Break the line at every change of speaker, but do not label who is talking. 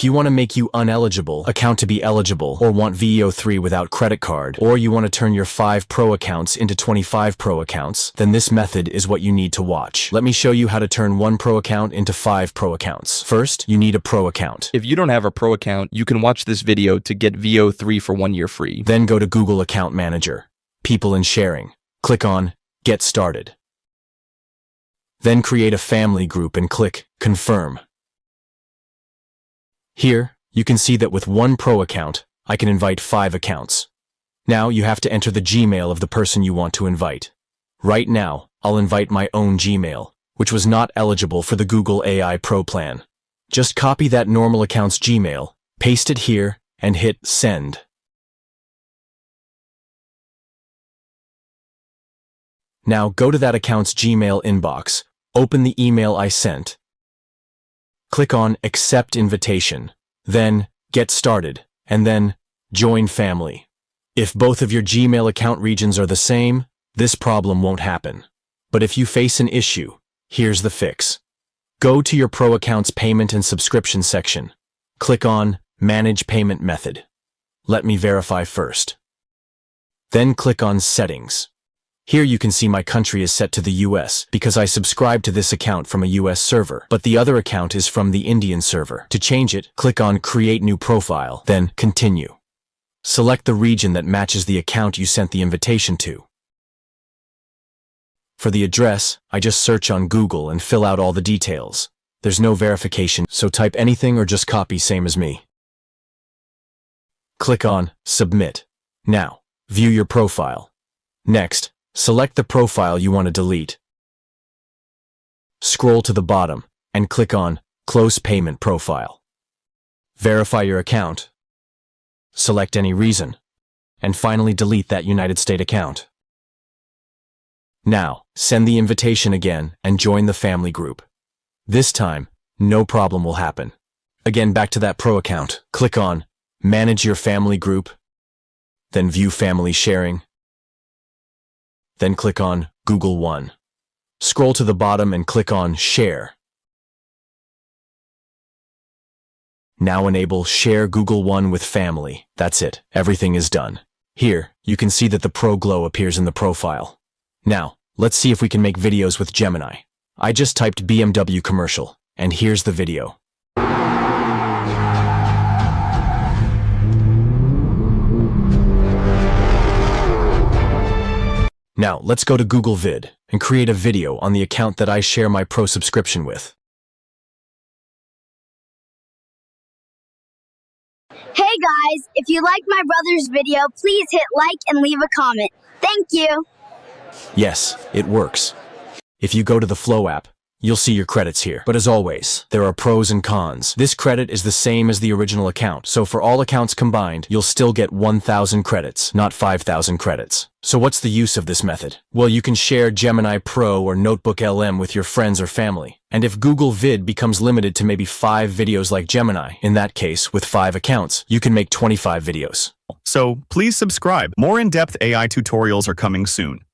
If you want to make you uneligible account to be eligible, or want Veo 3 without credit card, or you want to turn your 5 Pro accounts into 25 Pro accounts, then this method is what you need to watch. Let me show you how to turn 1 Pro account into 5 Pro accounts. First, you need a Pro account.
If you don't have a Pro account, you can watch this video to get Veo 3 for 1 year free.
Then go to Google Account Manager, People and Sharing. Click on Get Started. Then create a family group and click Confirm. Here, you can see that with 1 Pro account, I can invite 5 accounts. Now you have to enter the Gmail of the person you want to invite. Right now, I'll invite my own Gmail, which was not eligible for the Google AI Pro plan. Just copy that normal account's Gmail, paste it here, and hit Send. Now go to that account's Gmail inbox, open the email I sent. Click on Accept Invitation, then Get Started, and then Join Family. If both of your Gmail account regions are the same, this problem won't happen. But if you face an issue, here's the fix. Go to your Pro account's Payment and Subscription section. Click on Manage Payment Method. Let me verify first. Then click on Settings. Here you can see my country is set to the US because I subscribe to this account from a US server, but the other account is from the Indian server. To change it, click on Create New Profile, then Continue. Select the region that matches the account you sent the invitation to. For the address, I just search on Google and fill out all the details. There's no verification, so type anything or just copy same as me. Click on Submit. Now, view your profile. Next, select the profile you want to delete. Scroll to the bottom and click on Close Payment Profile. Verify your account. Select any reason. And finally delete that United States account. Now, send the invitation again and join the family group. This time, no problem will happen. Again, back to that Pro account. Click on Manage Your Family Group, then View Family Sharing. Then click on Google One. Scroll to the bottom and click on Share. Now enable Share Google One with Family. That's it. Everything is done. Here, you can see that the Pro glow appears in the profile. Now, let's see if we can make videos with Gemini. I just typed BMW commercial, and here's the video. Now, let's go to Google Vid and create a video on the account that I share my Pro subscription with.
Hey guys, if you liked my brother's video, please hit like and leave a comment. Thank you.
Yes, it works. If you go to the Flow app, you'll see your credits here. But as always, there are pros and cons. This credit is the same as the original account, so for all accounts combined, you'll still get 1,000 credits, not 5,000 credits. So what's the use of this method? Well, you can share Gemini Pro or Notebook LM with your friends or family. And if Google Vid becomes limited to maybe 5 videos like Gemini, in that case, with 5 accounts, you can make 25 videos.
So please subscribe. More in-depth AI tutorials are coming soon.